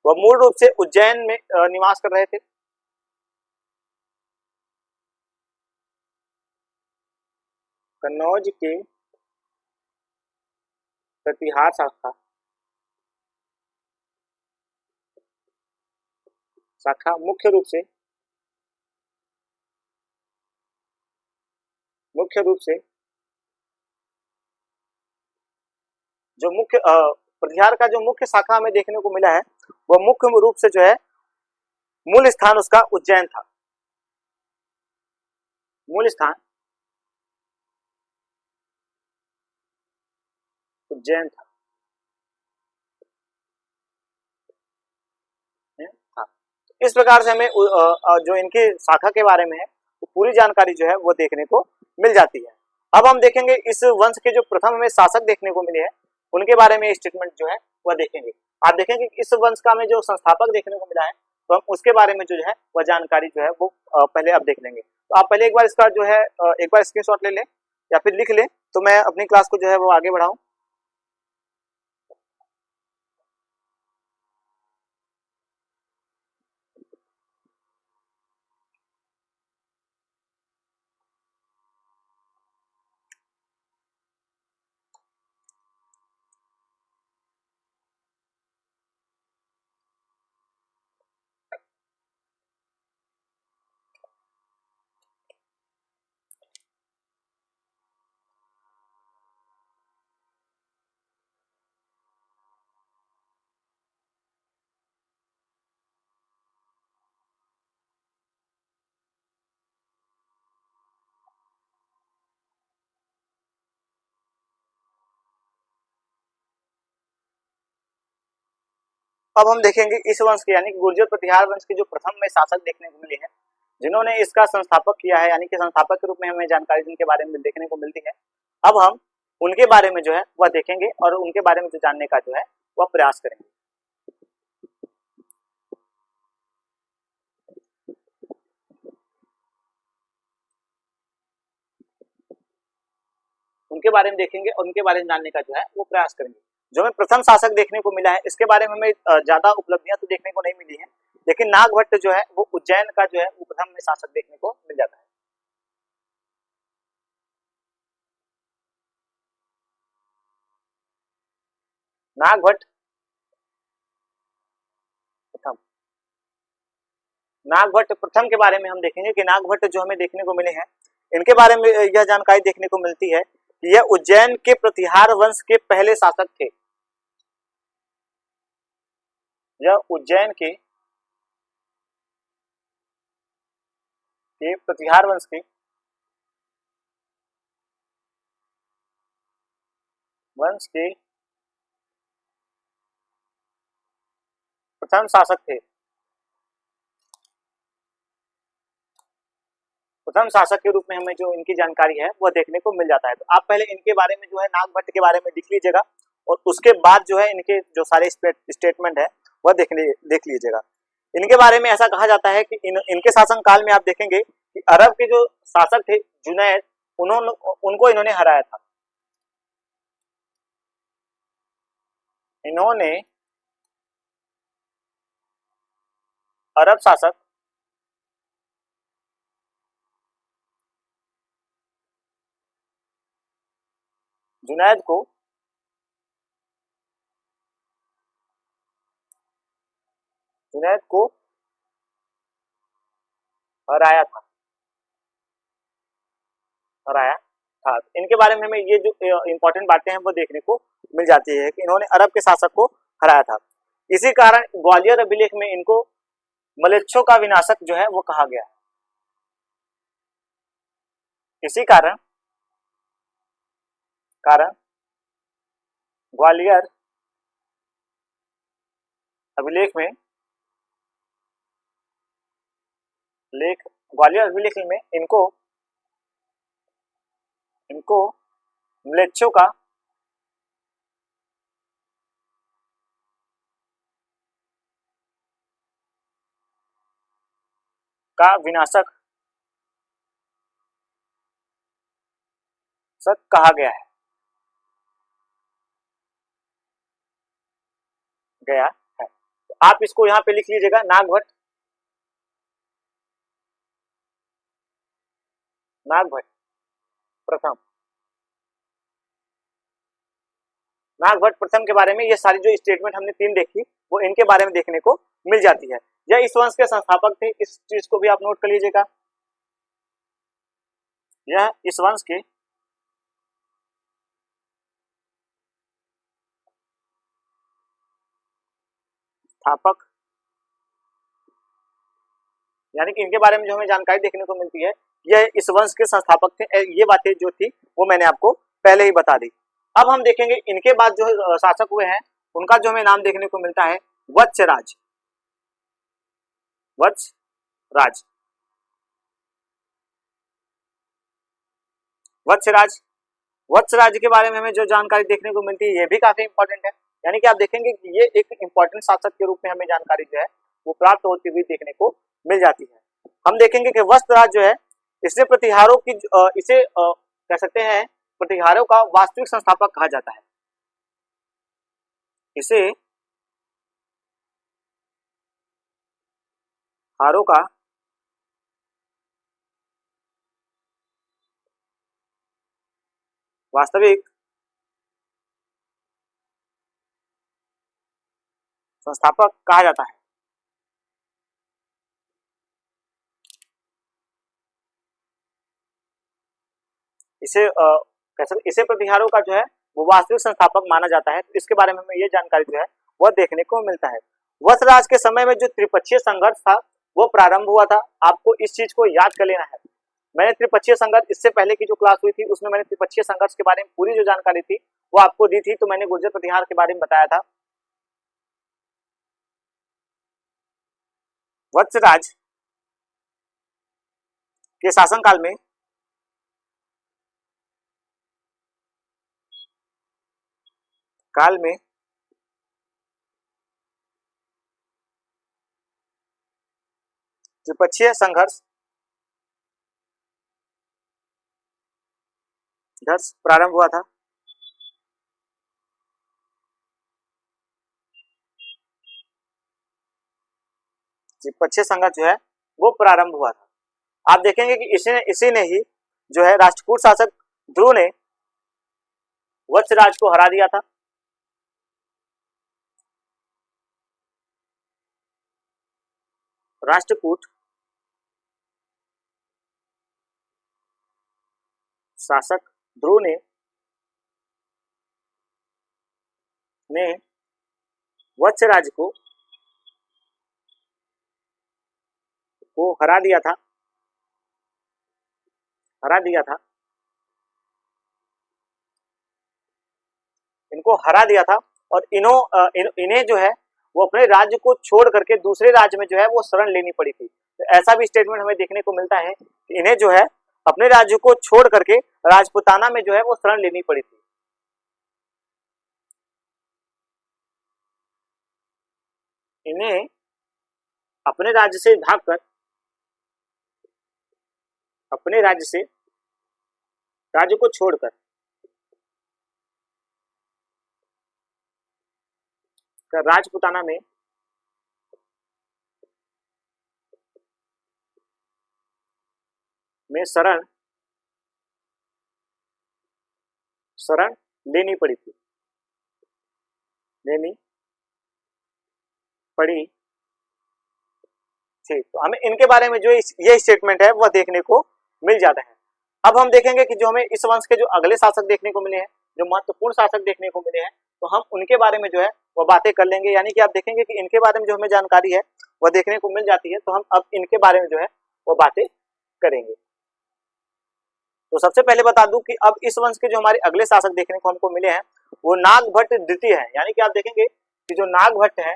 वह मूल रूप से उज्जैन में निवास कर रहे थे। कन्नौज के प्रतिहार शाखा मुख्य रूप से जो मुख्य प्रतिहार का जो मुख्य शाखा हमें देखने को मिला है वह मुख्य रूप से जो है मूल स्थान उसका उज्जैन था। मूल स्थान उज्जैन था। हाँ। इस प्रकार से हमें जो इनकी शाखा के बारे में है वो पूरी जानकारी जो है वो देखने को मिल जाती है। अब हम देखेंगे इस वंश के जो प्रथम हमें शासक देखने को मिले हैं उनके बारे में स्टेटमेंट जो है वह देखेंगे। आप देखेंगे इस वंश का हमें जो संस्थापक देखने को मिला है तो हम उसके बारे में जो है वह जानकारी जो है वो पहले अब देख लेंगे। तो आप पहले एक बार इसका जो है एक बार स्क्रीनशॉट ले लें या फिर लिख लें तो मैं अपनी क्लास को जो है वो आगे बढ़ाऊं। अब हम देखेंगे इस वंश के यानी कि गुर्जर प्रतिहार वंश के जो प्रथम में शासक देखने को मिले हैं जिन्होंने इसका संस्थापक किया है यानी कि संस्थापक के रूप में हमें जानकारी जिनके बारे में देखने को मिलती है। अब हम उनके बारे में जो है वह देखेंगे और उनके बारे में जो जानने का जो है वह प्रयास करेंगे। उनके बारे में देखेंगे और उनके बारे में जानने का जो है वो प्रयास करेंगे। जो हमें प्रथम शासक देखने को मिला है इसके बारे में हमें ज्यादा उपलब्धियां तो देखने को नहीं मिली है, लेकिन नागभट्ट जो है वो उज्जैन का जो है वो प्रथम में शासक देखने को मिल जाता है। नागभट्ट प्रथम, नागभट्ट प्रथम के बारे में हम देखेंगे कि नागभट्ट जो हमें देखने को मिले हैं इनके बारे में यह जानकारी देखने को मिलती है कि यह उज्जैन के प्रतिहार वंश के पहले शासक थे। यह उज्जैन के प्रतिहार वंश के प्रथम शासक थे। प्रथम शासक के रूप में हमें जो इनकी जानकारी है वह देखने को मिल जाता है। तो आप पहले इनके बारे में जो है नागभट्ट के बारे में लिख लीजिएगा और उसके बाद जो है इनके जो सारे स्टेटमेंट है वह देख लीजिएगा। इनके बारे में ऐसा कहा जाता है कि इनके शासन काल में आप देखेंगे कि अरब के जो शासक थे जुनैद उनको इन्होंने हराया था। इन्होंने अरब शासक जुनैद को हराया था। इनके बारे में हमें ये जो इंपॉर्टेंट बातें हैं वो देखने को मिल जाती है कि इन्होंने अरब के शासक को हराया था। इसी कारण ग्वालियर अभिलेख में इनको मलेच्छों का विनाशक जो है वो कहा गया है। इसी कारण ग्वालियर अभिलेख में इनको म्लेच्छों का विनाशक सक कहा गया है, गया है। तो आप इसको यहाँ पे लिख लीजिएगा, नागभट्ट, नागभट्ट प्रथम। नागभट्ट प्रथम के बारे में ये सारी जो स्टेटमेंट हमने तीन देखी वो इनके बारे में देखने को मिल जाती है। यह इस वंश के संस्थापक थे, इस चीज को भी आप नोट कर लीजिएगा। यह इस वंश के स्थापक, यानी कि इनके बारे में जो हमें जानकारी देखने को मिलती है, यह इस वंश के संस्थापक थे। ये बातें जो थी वो मैंने आपको पहले ही बता दी। अब हम देखेंगे इनके बाद जो शासक हुए हैं उनका जो हमें नाम देखने को मिलता है वत्सराज, वत्सराज, वत्सराज। वत्सराज के बारे में हमें जो जानकारी देखने को मिलती है ये भी काफी इंपॉर्टेंट है, यानी कि आप देखेंगे कि ये एक इंपॉर्टेंट शासक के रूप में हमें जानकारी जो है वो प्राप्त होती हुई देखने को मिल जाती है। हम देखेंगे कि वत्सराज जो है इसे प्रतिहारों की इसे कह सकते हैं प्रतिहारों का वास्तविक संस्थापक कहा जाता है। इसे हारों का वास्तविक संस्थापक कहा जाता है। इसे इसे प्रतिहारों का जो है वो वास्तविक संस्थापक माना जाता है। तो इसके बारे में हमें ये जानकारी जो है वह देखने को मिलता है। वत्सराज के समय में जो त्रिपक्षीय संघर्ष था वो प्रारंभ हुआ था। आपको इस चीज को याद कर लेना है। मैंने त्रिपक्षीय संघर्ष इससे पहले की जो क्लास हुई थी उसमें मैंने त्रिपक्षीय संघर्ष के बारे में पूरी जो जानकारी थी वो आपको दी थी। तो मैंने गुर्जर प्रतिहार के बारे में बताया था। वत्सराज के शासनकाल में त्रिपक्षीय संघर्ष प्रारंभ हुआ था। त्रिपक्षीय संघर्ष जो है वो प्रारंभ हुआ था। आप देखेंगे कि इसी ने ही जो है राष्ट्रकूट शासक ध्रुव ने वत्सराज को हरा दिया था। राष्ट्रकूट शासक ध्रुव ने वत्सराज को हरा दिया था, इनको हरा दिया था। और इन्हें जो है वो अपने राज्य को छोड़ करके दूसरे राज्य में जो है वो शरण लेनी पड़ी थी। तो ऐसा भी स्टेटमेंट हमें देखने को मिलता है कि इन्हें जो है अपने राज्य को छोड़ करके राजपुताना में जो है वो शरण लेनी पड़ी थी। इन्हें अपने राज्य से भागकर अपने राज्य को छोड़कर राजपुताना में शरण लेनी पड़ी थी, तो हमें इनके बारे में जो ये स्टेटमेंट है वह देखने को मिल जाता है। अब हम देखेंगे कि जो हमें इस वंश के जो अगले शासक देखने को मिले हैं, जो महत्वपूर्ण शासक देखने को मिले हैं, तो हम उनके बारे में जो है वह बातें कर लेंगे। यानी कि आप देखेंगे कि इनके बारे में जो हमें जानकारी है वह देखने को मिल जाती है। तो हम अब इनके बारे में जो है वह बातें करेंगे। तो सबसे पहले बता दूं कि अब इस वंश के जो हमारे अगले शासक देखने को हमको मिले हैं वो नागभट्ट द्वितीय है। यानी कि आप देखेंगे कि जो नागभट्ट है,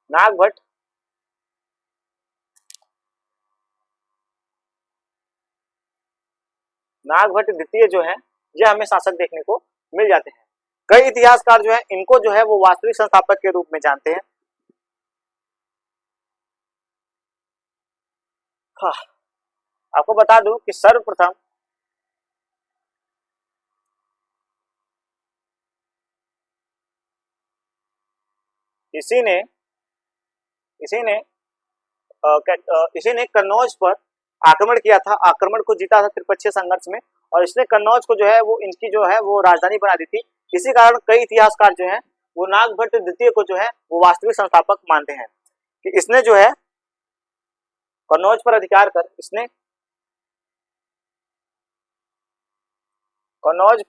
नागभट्ट नागभट्ट द्वितीय जो है यह हमें शासक देखने को मिल जाते हैं। कई इतिहासकार जो है इनको जो है वो वास्तविक संस्थापक के रूप में जानते हैं। हाँ, आपको बता दूं कि सर्वप्रथम इसी ने कन्नौज पर आक्रमण किया था, आक्रमण को जीता था त्रिपक्षीय संघर्ष में, और इसने कन्नौज को जो है वो इनकी जो है वो राजधानी बना दी थी। इसी कारण कई इतिहासकार जो है वो नागभट्ट द्वितीय को जो है वो वास्तविक संस्थापक मानते हैं कि इसने जो है कन्नौज पर अधिकार कर इसने कन्नौज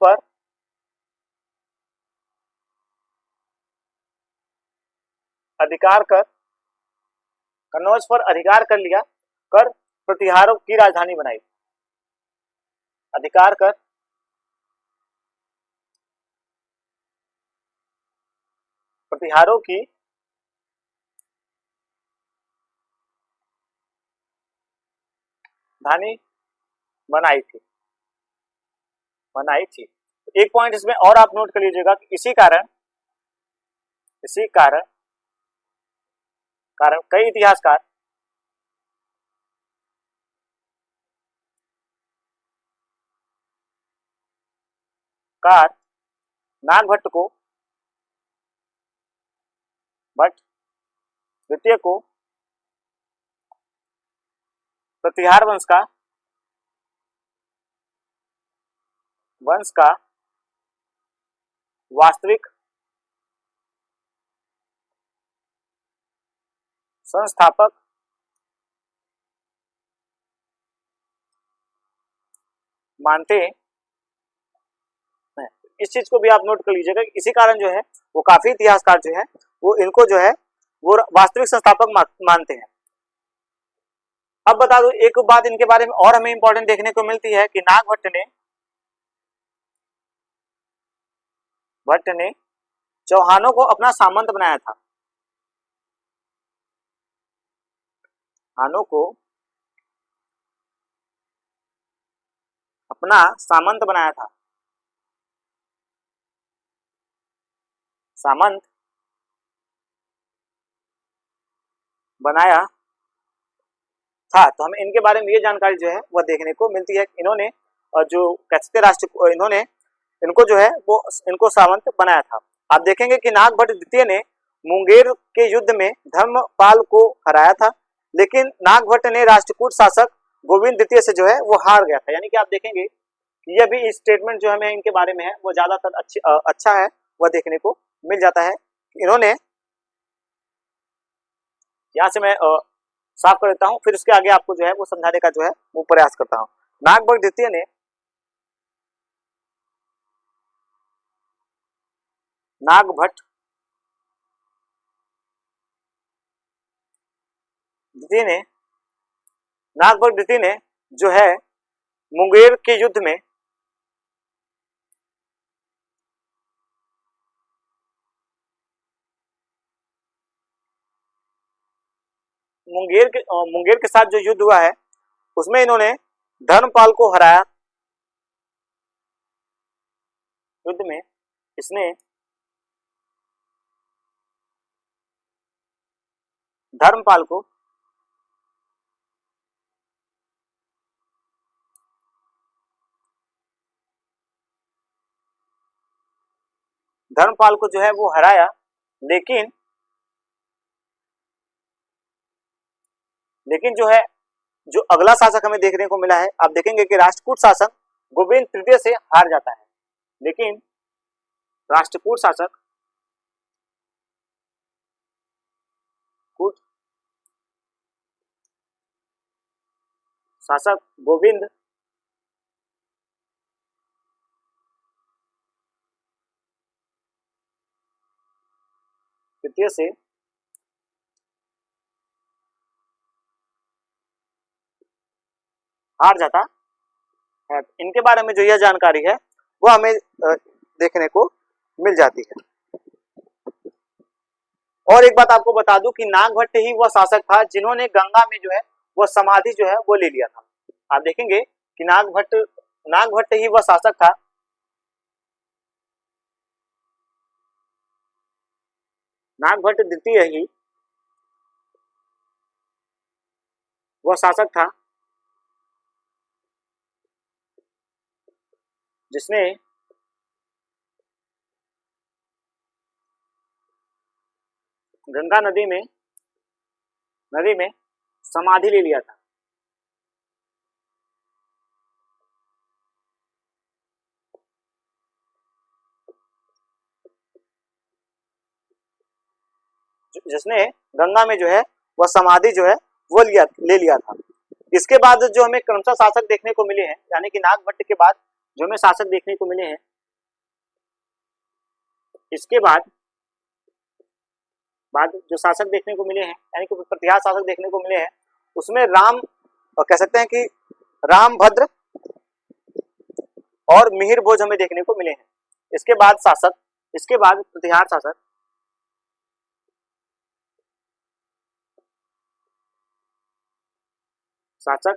पर अधिकार कर लिया कर प्रतिहारों की राजधानी बनाई। अधिकार कर प्रतिहारों की राजधानी बनाई थी। एक पॉइंट इसमें और आप नोट कर लीजिएगा कि इसी कारण कई इतिहासकार नागभट्ट द्वितीय को प्रतिहार वंश का वास्तविक संस्थापक मानते हैं। इस चीज को भी आप नोट कर लीजिएगा, इसी कारण जो है वो काफी इतिहासकार जो है वो इनको जो है वो वास्तविक संस्थापक मानते हैं। अब बता दूं एक बात इनके बारे में और हमें इंपॉर्टेंट देखने को मिलती है कि नागभट्ट ने चौहानों को अपना सामंत बनाया था। चौहानों को अपना सामंत बनाया था। सामंत बनाया था, तो हमें इनके बारे में ये जानकारी जो है वह देखने को मिलती है। इन्होंने जो कछते राष्ट्र इन्होंने इनको जो है वो इनको सामंत बनाया था। आप देखेंगे कि नागभट्ट द्वितीय ने मुंगेर के युद्ध में धर्मपाल को हराया था, लेकिन नागभट्ट ने राष्ट्रकूट शासक गोविंद द्वितीय से जो है वो हार गया था। यानी कि आप देखेंगे कि यह भी स्टेटमेंट जो हमें इनके बारे में है वो ज्यादातर अच्छा है वह देखने को मिल जाता है। इन्होंने यहाँ से मैं साफ कर देता हूं, फिर उसके आगे आपको जो है वो समझाने का जो है वो प्रयास करता हूं। नागभट्ट द्वितीय ने नागभट्ट द्वितीय ने जो है मुंगेर के युद्ध में मुंगेर के साथ जो युद्ध हुआ है उसमें इन्होंने धर्मपाल को हराया। युद्ध में इसने धर्मपाल को जो है वो हराया, लेकिन जो है जो अगला शासक हमें देखने को मिला है, आप देखेंगे कि राष्ट्रकूट शासक गोविंद तृतीय से हार जाता है। लेकिन राष्ट्रकूट शासक गोविंद तृतीय से हार जाता है। इनके बारे में जो यह जानकारी है वो हमें देखने को मिल जाती है। और एक बात आपको बता दूं कि नागभट्ट ही वह शासक था जिन्होंने गंगा में जो है वह समाधि जो है वो ले लिया था। आप देखेंगे कि नागभट्ट नागभट्ट ही वह शासक था नागभट्ट द्वितीय ही वह शासक था जिसने गंगा नदी में समाधि ले लिया था। जिसने गंगा में जो है वह समाधि जो है वो ले लिया था। इसके बाद जो हमें क्रमशः शासक देखने को मिले हैं, यानी कि नागभट्ट के बाद जो हमें शासक देखने को मिले हैं, इसके बाद जो शासक देखने को मिले हैं, यानी कि प्रतिहार शासक देखने को मिले हैं, उसमें राम कह सकते हैं कि रामभद्र और मिहिर भोज हमें देखने को मिले हैं। इसके बाद प्रतिहार शासक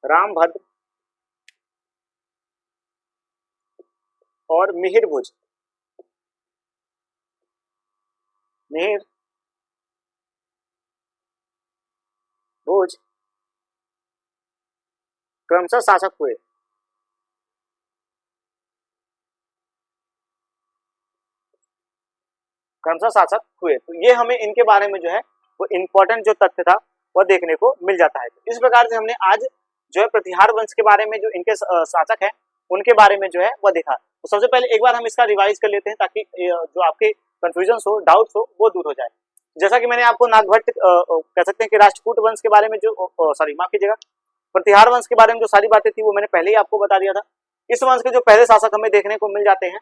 रामभद्र और मिहिर भोज क्रमशः शासक हुए। तो ये हमें इनके बारे में जो है वो इम्पोर्टेंट जो तथ्य था वह देखने को मिल जाता है। इस प्रकार से हमने आज जो है प्रतिहार वंश के बारे में जो इनके शासक हैं उनके बारे में जो है वह देखा। तो सबसे पहले एक बार हम इसका रिवाइज कर लेते हैं ताकि जो आपके कंफ्यूजन हो, डाउट्स हो, वो दूर हो जाए। जैसा कि मैंने आपको नागभट्ट कह सकते हैं कि राष्ट्रकूट वंश के बारे में जो माफ कीजिएगा, प्रतिहार वंश के बारे में जो सारी बातें थी वो मैंने पहले ही आपको बता दिया था। इस वंश के जो पहले शासक हमें देखने को मिल जाते हैं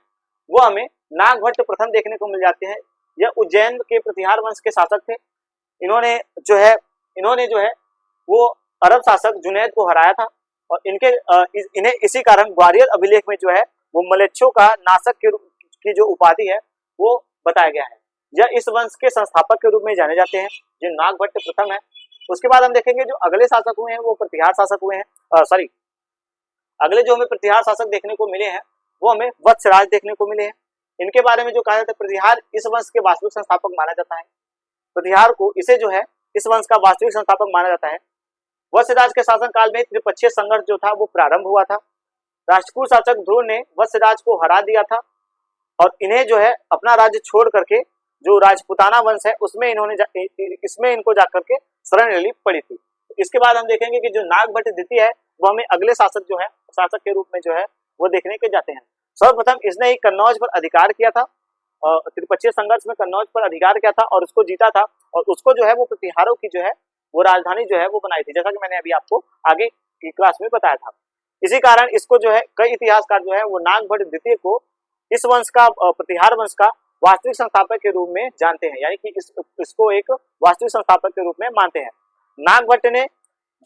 वो हमें नागभट्ट प्रथम देखने को मिल जाते हैं। यह उज्जैन के प्रतिहार वंश के शासक थे। इन्होंने जो है वो अरब शासक जुनैद को हराया था और इन्हें इसी कारण ग्वालियर अभिलेख में जो है वो मलेच्छों का नाशक की जो उपाधि है वो बताया गया है। यह इस वंश के संस्थापक के रूप में जाने जाते हैं जो नागभट्ट प्रथम है। उसके बाद हम देखेंगे जो अगले शासक हुए हैं वो प्रतिहार शासक हुए हैं। अगले जो हमें प्रतिहार शासक देखने को मिले हैं वो हमें वत्सराज देखने को मिले हैं। इनके बारे में जो कहा जाता है, प्रतिहार इस वंश के वास्तविक संस्थापक माना जाता है। प्रतिहार को इसे जो है इस वंश का वास्तविक संस्थापक माना जाता है। वत्सराज के शासन काल में त्रिपक्षीय संघर्ष जो था वो प्रारंभ हुआ था। राष्ट्रकूट शासक ध्रुव ने वत्सराज को हरा दिया था और इन्हें जो है अपना राज्य छोड़ करके जो राजपुताना वंश है उसमें इसमें इनको जाकर के शरण लेनी पड़ी थी। इसके बाद हम देखेंगे कि जो नागभट्ट द्वितीय है वो हमें अगले शासक के रूप में जो है वो देखने के जाते हैं। सर्वप्रथम इसने ही कन्नौज पर अधिकार किया था, त्रिपक्षीय संघर्ष में कन्नौज पर अधिकार किया था और उसको जीता था और उसको जो है वो प्रतिहारों की जो है वो राजधानी जो है वो बनाई थी, जैसा कि मैंने अभी आपको आगे की क्लास में बताया था। इसी कारण इसको जो है कई इतिहासकार जो है वो नागभट्ट द्वितीय को इस वंश का प्रतिहार वंश का वास्तविक संस्थापक के रूप में जानते हैं, यानी कि इसको एक वास्तविक संस्थापक के रूप में मानते हैं। नागभट्ट ने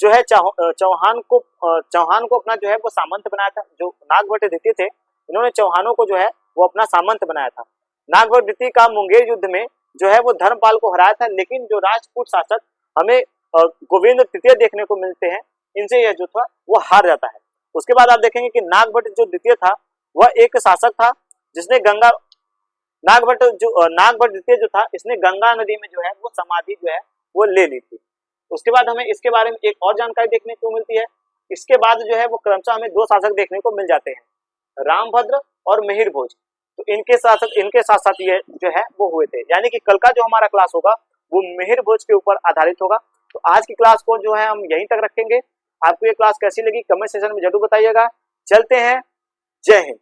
जो है चौहान को अपना जो है वो सामंत बनाया था। जो नागभट्ट द्वितीय थे इन्होंने चौहानों को जो है वो अपना सामंत बनाया था। नागभट्ट द्वितीय का मुंगेर युद्ध में जो है वो धर्मपाल को हराया था, लेकिन जो राजपूत शासक हमें गोविंद तृतीय देखने को मिलते हैं इनसे यह जो था वो हार जाता है। उसके बाद आप देखेंगे कि नागभट्ट जो द्वितीय था वह एक शासक था जिसने नागभट्ट द्वितीय जो था इसने गंगा नदी में जो है वो समाधि जो है वो ले ली थी। उसके बाद हमें इसके बारे में एक और जानकारी देखने को मिलती है। इसके बाद जो है वो क्रमशः हमें दो शासक देखने को मिल जाते हैं, रामभद्र और मिहिर भोज। तो इनके साथ साथ ये जो है वो हुए थे, यानी कि कल का जो हमारा क्लास होगा वो मिहिर भोज के ऊपर आधारित होगा। तो आज की क्लास को जो है हम यहीं तक रखेंगे। आपको ये क्लास कैसी लगी कमेंट सेक्शन में जरूर बताइएगा। चलते हैं, जय हिंद।